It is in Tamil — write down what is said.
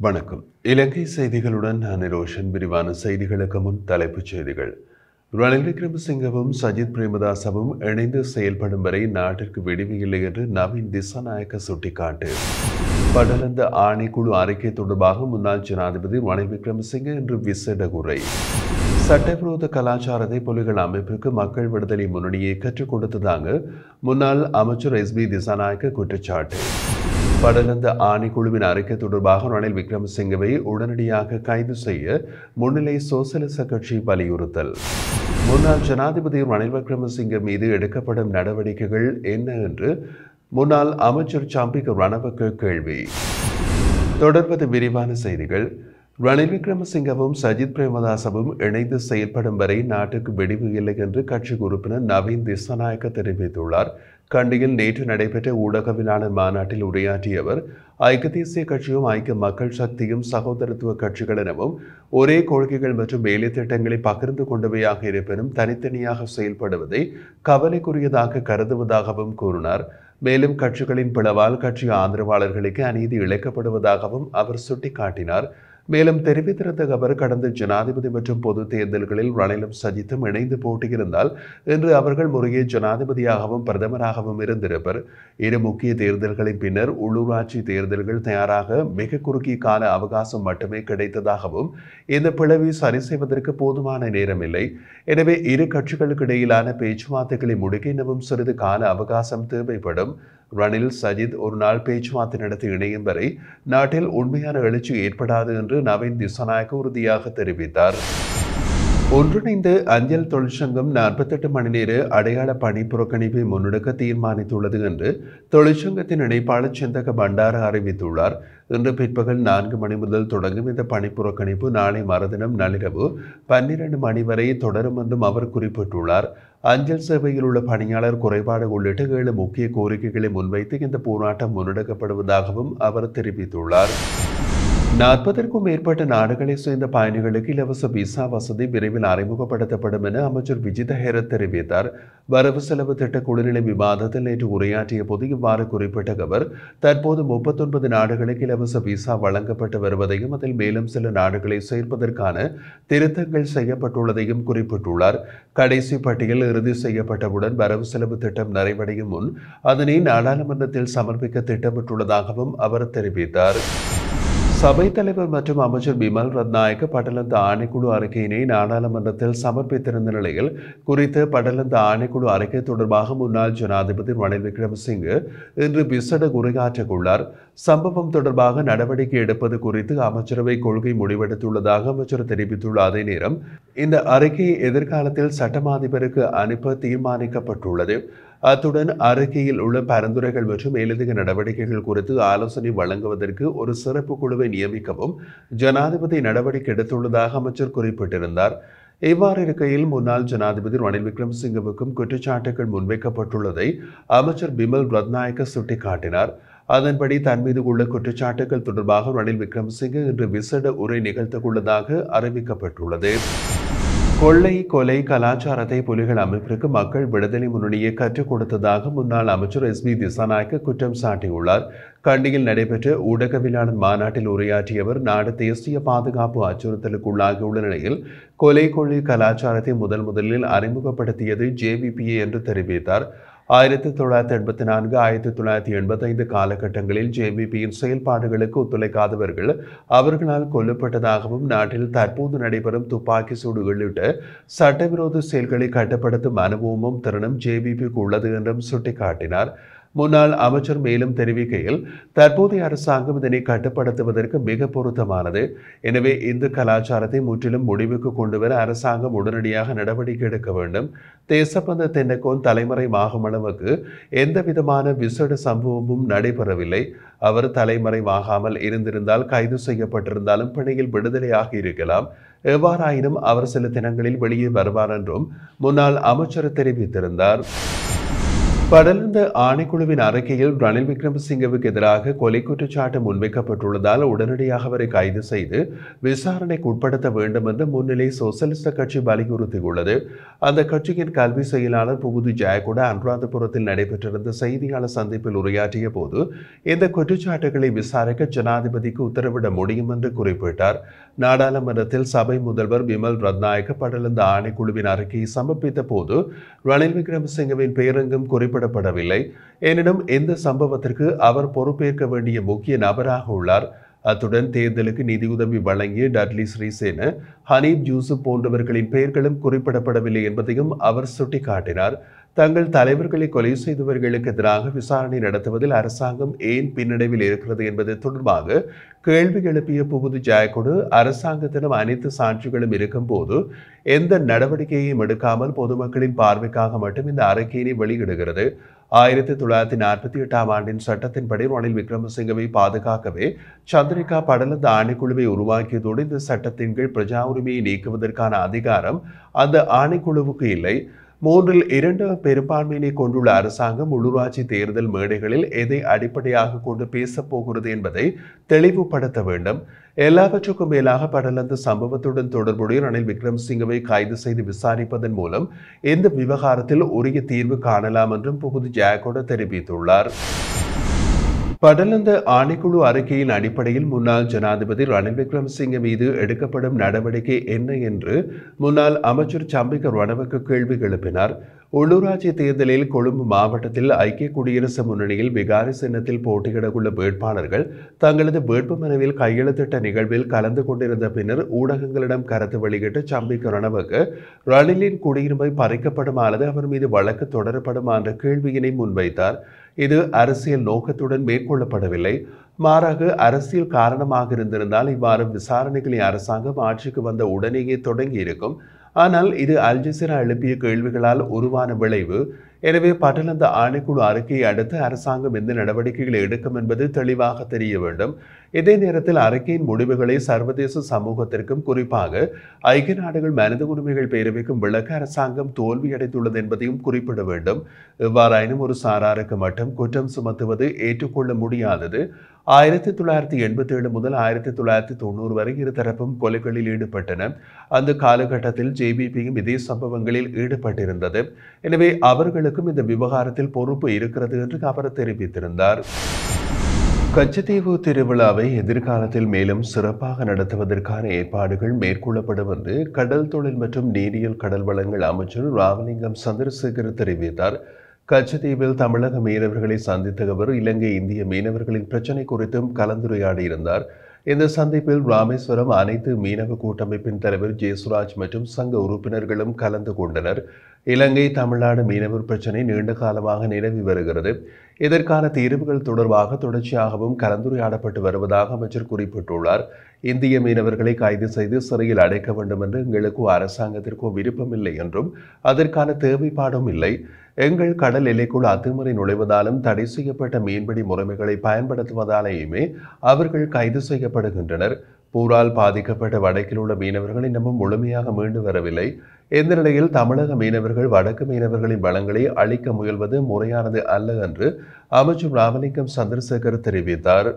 வணக்கம். இலங்கை செய்திகளுடன் நான் ரோஷன். விரிவான செய்திகளுக்கு முன் தலைப்புச் செய்திகள். ரணில் விக்ரமசிங்கவும் சஜித் பிரேமதாசவும் இணைந்து செயல்படும் வரை நாட்டிற்கு விடிவு இல்லை என்று நவீன் திசாநாயக்க சுட்டிக்காட்டு. படலந்த ஆணைக்குழு அறிக்கை தொடர்பாக முன்னாள் ஜனாதிபதி ரணில் விக்ரமசிங்க இன்று விசேட உரை. சட்டவிரோத கலாச்சாரத்தை புலிகள் அமைப்பிற்கு மக்கள் விடுதலை முன்னணியை கற்றுக் கொடுத்ததாக முன்னாள் அமைச்சர் எஸ் பி திசாநாயக்க குற்றச்சாட்டு. படலந்த ஆணைக்குழுவின் அறிக்கை தொடர்பாக ரணில் விக்ரமசிங்கவை உடனடியாக கைது செய்ய முன்னிலை சோசலிச கட்சி வலியுறுத்தல். முன்னாள் ஜனாதிபதி ரணில் விக்ரமசிங்க மீது எடுக்கப்படும் நடவடிக்கைகள் என்ன என்று முன்னாள் அமைச்சர் சம்பிக்க ரணவக்க கேள்வி. தொடர்வது விரிவான செய்திகள். ரணில் விக்ரமசிங்கவும் சஜித் பிரேமதாசவும் இணைந்து செயல்படும் வரை நாட்டுக்கு வெடிவு இல்லை என்று கட்சி உறுப்பினர் நவீன் திசாநாயக்க தெரிவித்துள்ளார். கண்டியில் நேற்று நடைபெற்ற ஊடகவியலாளர் மாநாட்டில் உரையாற்றிய அவர், ஐக்கிய தேசிய கட்சியும் ஐக்கிய மக்கள் சக்தியும் சகோதரத்துவ கட்சிகள் எனவும் ஒரே கொள்கைகள் மற்றும் வேலை திட்டங்களை பகிர்ந்து கொண்டவையாக இருப்பினும் தனித்தனியாக செயல்படுவதை கவலைக்குரியதாக கருதுவதாகவும் கூறினார். மேலும் கட்சிகளின் பிளவால் கட்சி ஆதரவாளர்களுக்கு அநீதி இழைக்கப்படுவதாகவும் அவர் சுட்டிக்காட்டினார். மேலும் தெரிவித்திருந்த அவர், கடந்த ஜனாதிபதி மற்றும் பொது தேர்தல்களில் ரணிலும் சஜித்தும் இணைந்து போட்டியிருந்தால் இன்று அவர்கள் முறையே ஜனாதிபதியாகவும் பிரதமராகவும் இருந்திருப்பர். இரு முக்கிய தேர்தல்களின் பின்னர் உள்ளூராட்சி தேர்தல்கள் தயாராக மிக குறுகிய கால அவகாசம் மட்டுமே கிடைத்ததாகவும் இந்த பிளவை சரி செய்வதற்கு போதுமான நேரமில்லை. எனவே இரு கட்சிகளுக்கு இடையிலான பேச்சுவார்த்தைகளை முடிக்க இன்னமும் சிறிது கால அவகாசம் தேவைப்படும். ரணில் சஜித் ஒரு நாள் பேச்சுவார்த்தை நடத்தி இணையும் வரை நாட்டில் உண்மையான எழுச்சி ஏற்படாது என்று நவீன் திசாநாயக்க உறுதியாக தெரிவித்தார். ஒன்றிணைந்த அஞ்சல் தொழிற்சங்கம் 48 மணி நேர அடையாள பணி புறக்கணிப்பை முன்னெடுக்க தீர்மானித்துள்ளது என்று தொழிற்சங்கத்தின் இணைப்பாளர் சிந்தக பண்டார அறிவித்துள்ளார். இன்று பிற்பகல் 4 மணி முதல் தொடங்கும் இந்த பணி புறக்கணிப்பு நாளை மறுதினம் நள்ளிரவு 12 மணி வரை தொடரும் என்றும் அவர் குறிப்பிட்டுள்ளார். அஞ்சல் சேவையில் உள்ள பணியாளர் குறைபாடு உள்ளிட்ட 7 முக்கிய கோரிக்கைகளை முன்வைத்து இந்த போராட்டம் முன்னெடுக்கப்படுவதாகவும் அவர் தெரிவித்துள்ளார். 40க்கும் மேற்பட்ட நாடுகளை சேர்ந்த பயணிகளுக்கு இலவச விசா வசதி விரைவில் அறிமுகப்படுத்தப்படும் என அமைச்சர் விஜித ஹேரத் தெரிவித்தார். வரவு செலவு திட்ட குழுநிலை விவாதத்தில் நேற்று உரையாற்றிய போது இவ்வாறு குறிப்பிட்ட அவர், தற்போது 39 நாடுகளுக்கு இலவச விசா வழங்கப்பட்டு வருவதையும் அதில் மேலும் சில நாடுகளை சேர்ப்பதற்கான திருத்தங்கள் செய்யப்பட்டுள்ளதையும் குறிப்பிட்டுள்ளார். கடைசி பட்டியல் இறுதி செய்யப்பட்டவுடன் வரவு செலவு திட்டம் நிறைவடையும் முன் அதனை நாடாளுமன்றத்தில் சமர்ப்பிக்க திட்டமிட்டுள்ளதாகவும் அவர் தெரிவித்தார். சபைத் தலைவர் மற்றும் அமைச்சர் பிமல் ரத்நாயக்க படலந்த ஆணைக்குழு அறிக்கையினை நாடாளுமன்றத்தில் சமர்ப்பித்திருந்த நிலையில் குறித்த படலந்த ஆணைக்குழு அறிக்கை தொடர்பாக முன்னாள் ஜனாதிபதி ரணில் விக்ரமசிங்க இன்று விசேட உரையாற்றவுள்ளார். சம்பவம் தொடர்பாக நடவடிக்கை எடுப்பது குறித்து அமைச்சரவை கொள்கை முடிவெடுத்துள்ளதாக அமைச்சர் தெரிவித்துள்ள அதே நேரம் இந்த அறிக்கையை எதிர்காலத்தில் சட்டமாதிபருக்கு அனுப்ப தீர்மானிக்கப்பட்டுள்ளது. அத்துடன் அறிக்கையில் உள்ள பரிந்துரைகள் மற்றும் மேலதிக நடவடிக்கைகள் குறித்து ஆலோசனை வழங்குவதற்கு ஒரு சிறப்பு குழுவை நியமிக்கவும் ஜனாதிபதி நடவடிக்கை எடுத்துள்ளதாக அமைச்சர் குறிப்பிட்டிருந்தார். இவ்வாறு இருக்கையில் முன்னாள் ஜனாதிபதி ரணில் விக்ரமசிங்கவுக்கும் குற்றச்சாட்டுகள் முன்வைக்கப்பட்டுள்ளதை அமைச்சர் பிமல் ரத்நாயக்க சுட்டிக்காட்டினார். அதன்படி தன் மீது உள்ள குற்றச்சாட்டுகள் தொடர்பாக ரணில் விக்ரமசிங்க இன்று விசேட உரை நிகழ்த்தவுள்ளதாக அறிவிக்கப்பட்டுள்ளது. கொள்ளை கொலை கலாச்சாரத்தை புலிகள் அமைப்பிற்கு மக்கள் விடுதலை முன்னணியை கற்றுக் கொடுத்ததாக முன்னாள் அமைச்சர் எஸ் பி திசாநாயக்க குற்றம் சாட்டியுள்ளார். கண்டியில் நடைபெற்ற ஊடகவியலாளர் மாநாட்டில் உரையாற்றியவர், நாடு தேசிய பாதுகாப்பு அச்சுறுத்தலுக்குள்ளாகியுள்ள நிலையில் கொலை கொள்ளை கலாச்சாரத்தை முதலில் அறிமுகப்படுத்தியது ஜேவிபிஏ என்று தெரிவித்தார். 1984 1985 காலகட்டங்களில் ஜேவிபியின் செயல்பாடுகளுக்கு ஒத்துழைக்காதவர்கள் அவர்களால் கொல்லப்பட்டதாகவும் நாட்டில் தற்போது நடைபெறும் துப்பாக்கி சூடு உள்ளிட்ட சட்டவிரோத செயல்களை கட்டுப்படுத்தும் அனுபவமும் திறனும் ஜேவிபிக்கு உள்ளது என்றும் சுட்டிக்காட்டினார். முன்னாள் அமைச்சர் மேலும் தெரிவிக்கையில், தற்போதைய அரசாங்கம் இதனை கட்டுப்படுத்துவதற்கு மிக பொருத்தமானது. எனவே இந்த கலாச்சாரத்தை முற்றிலும் முடிவுக்கு கொண்டுவர அரசாங்கம் உடனடியாக நடவடிக்கை எடுக்க வேண்டும். தேசப்பந்த தென்னக்கோன் தலைமறைவாகும் அளவுக்கு எந்த விதமான விசேட சம்பவமும் நடைபெறவில்லை. அவர் தலைமறைவாகாமல் இருந்திருந்தால் கைது செய்யப்பட்டிருந்தாலும் பிணையில் விடுதலையாக இருக்கலாம். எவ்வாறாயினும் அவர் சில தினங்களில் வெளியே வருவார் என்றும் முன்னாள் அமைச்சர் தெரிவித்திருந்தார். படலந்த ஆணைக்குழுவின் அறிக்கையில் ரணில் விக்ரமசிங்கவுக்கு எதிராக கொலை குற்றச்சாட்டு முன்வைக்கப்பட்டுள்ளதால் உடனடியாக அவரை கைது செய்து விசாரணைக்கு உட்படுத்த வேண்டும் என்று முன்னிலை சோசலிஸ்ட் கட்சி வலியுறுத்தியுள்ளது. அந்த கட்சியின் கல்வி செயலாளர் புகுது ஜெயகொட அனுராதபுரத்தில் நடைபெற்றிருந்த செய்தியாளர் சந்திப்பில் உரையாற்றிய போது இந்த குற்றச்சாட்டுகளை விசாரிக்க ஜனாதிபதிக்கு உத்தரவிட முடியும் என்று குறிப்பிட்டார். நாடாளுமன்றத்தில் சபை முதல்வர் விமல் ரத்நாயக்க படலந்த ஆணைக்குழுவின் அறிக்கையை சமர்ப்பித்த போது ரணில் விக்ரமசிங்கவின் பெயரெங்கும் குறிப்பிடப்படவில்லை. எனினும் இந்த சம்பவத்திற்கு அவர் பொறுப்பேற்க வேண்டிய முக்கிய நபராக உள்ளார். அத்துடன் தேர்தலுக்கு நிதியுதவி வழங்கிய டட்லி ஸ்ரீசேன, ஹனீப் யூசுப் போன்றவர்களின் பெயர்களும் குறிப்பிடப்படவில்லை என்பதையும் அவர் சுட்டிக்காட்டினார். தங்கள் தலைவர்களை கொலை செய்தவர்களுக்கு எதிராக விசாரணை நடத்துவதில் அரசாங்கம் ஏன் பின்னடைவில் இருக்கிறது என்பது தொடர்பாக கேள்வி எழுப்பிய புகுது ஜெயகொட அரசாங்கத்திடம் அனைத்து சாட்சிகளும் இருக்கும் போது எந்த நடவடிக்கையையும் எடுக்காமல் பொதுமக்களின் பார்வைக்காக மட்டும் இந்த அறிக்கையினை வெளியிடுகிறது. 1948ஆம் ஆண்டின் சட்டத்தின்படி ரணில் விக்ரமசிங்கவை பாதுகாக்கவே சந்திரிகா படலந்த ஆணைக்குழுவை உருவாக்கியதோடு இந்த சட்டத்தின் கீழ் பிரஜா உரிமையை நீக்குவதற்கான அதிகாரம் அந்த ஆணைக்குழுவுக்கு இல்லை. 3/2 பெரும்பான்மையினை கொண்டுள்ள அரசாங்கம் உள்ளூராட்சி தேர்தல் மேடைகளில் எதை அடிப்படையாக கொண்டு பேசப் போகிறது என்பதை தெளிவுபடுத்த வேண்டும். எல்லாவற்றுக்கும் மேலாக படலந்த சம்பவத்துடன் தொடர்புடைய ரணில் விக்ரமசிங்கவை கைது செய்து விசாரிப்பதன் மூலம் இந்த விவகாரத்தில் உரிய தீர்வு காணலாம் என்றும் புகுது ஜெயகொட தெரிவித்துள்ளார். படலந்த ஆணைக்குழு அறிக்கையின் அடிப்படையில் முன்னாள் ஜனாதிபதி ரணில் விக்ரமசிங்க மீது எடுக்கப்படும் நடவடிக்கை என்ன என்று முன்னாள் அமைச்சர் சம்பிக்க ரணவக்க கேள்வி எழுப்பினார். உள்ளூராட்சி தேர்தலில் கொழும்பு மாவட்டத்தில் ஐக்கிய குடியரசு முன்னணியில் விகாரி சின்னத்தில் போட்டியிடவுள்ள வேட்பாளர்கள் தங்களது வேட்புமனுவில் கையெழுத்திட்ட நிகழ்வில் கலந்து கொண்டிருந்த பின்னர் ஊடகங்களிடம் கருத்து வெளியிட்ட சம்பிக்க ரணவக்க ரணிலின் குடியுரிமை பறிக்கப்படும் அல்லது அவர் மீது வழக்கு தொடரப்படுமா என்ற கேள்வியினை முன்வைத்தார். இது அரசியல் நோக்கத்துடன் மேற்கொள்ளப்படவில்லை. மாறாக அரசியல் காரணமாக இருந்திருந்தால் இவ்வாறு விசாரணைகளை அரசாங்கம் ஆட்சிக்கு வந்த உடனேயே தொடங்கி இருக்கும். ஆனால் இது அல் ஜசீரா எழுப்பிய கேள்விகளால் உருவான விளைவு. எனவே படலந்த ஆணைக்குழு அறிக்கையை அடுத்து அரசாங்கம் எந்த நடவடிக்கைகளை எடுக்கும் என்பது தெளிவாக தெரிய வேண்டும். இதே நேரத்தில் அறிக்கையின் முடிவுகளை சர்வதேச சமூகத்திற்கும் குறிப்பாக ஐக்கிய நாடுகள் மனித உரிமைகள் பேரவைக்கும் விளக்க அரசாங்கம் தோல்வியடைந்துள்ளது என்பதையும் குறிப்பிட வேண்டும். எவ்வாறாயினும் ஒரு சாராருக்கு மட்டும் குற்றம் சுமத்துவது ஏற்றுக்கொள்ள முடியாதது. 1987 முதல் 1990 வரை இருதரப்பும் கொலைகளில் ஈடுபட்டன. அந்த காலகட்டத்தில் ஜேவிபியும் இதே சம்பவங்களில் ஈடுபட்டிருந்தது. எனவே அவர்களுக்கும் இந்த விவகாரத்தில் பொறுப்பு இருக்கிறது என்று அவர் தெரிவித்திருந்தார். கச்சத்தீவு திருவிழாவை எதிர்காலத்தில் மேலும் சிறப்பாக நடத்துவதற்கான ஏற்பாடுகள் மேற்கொள்ளப்படும் என்று கடல் தொழில் மற்றும் நீரியல் கடல் வளங்கள் அமைச்சர் ராமலிங்கம் சந்திரசேகர் தெரிவித்தார். கச்சத்தீவில் தமிழக மீனவர்களை சந்தித்த அவர் இலங்கை இந்திய மீனவர்களின் பிரச்சினை குறித்தும் கலந்துரையாடியிருந்தார். இந்த சந்திப்பில் ராமேஸ்வரம் அனைத்து மீனவ கூட்டமைப்பின் தலைவர் ஜெயசுராஜ் மற்றும் சங்க உறுப்பினர்களும் கலந்து கொண்டனர். இலங்கை தமிழ்நாடு மீனவர் பிரச்சினை நீண்ட காலமாக நிலவி வருகிறது. இதற்கான தீர்வுகள் தொடர்பாக தொடர்ச்சியாகவும் கலந்துரையாடப்பட்டு வருவதாக அமைச்சர் குறிப்பிட்டுள்ளார். இந்திய மீனவர்களை கைது செய்து சிறையில் அடைக்க வேண்டும் என்று எங்களுக்கோ அரசாங்கத்திற்கோ விருப்பமில்லை என்றும் அதற்கான தேவைப்பாடும் இல்லை. எங்கள் கடல் எல்லைக்குள் அத்துமுறை நுழைவதாலும் தடை செய்யப்பட்ட மீன்பிடி முறைமைகளை பயன்படுத்துவதாலேயுமே அவர்கள் கைது செய்யப்படுகின்றனர். போரால் பாதிக்கப்பட்ட வடக்கில் உள்ள மீனவர்கள் இன்னமும் முழுமையாக மீண்டு வரவில்லை. இந்த நிலையில் தமிழக மீனவர்கள் வடக்கு மீனவர்களின் வளங்களை அழிக்க முயல்வது முறையானது அல்ல என்று அமைச்சர் ராமலிங்கம் சந்திரசேகர் தெரிவித்தார்.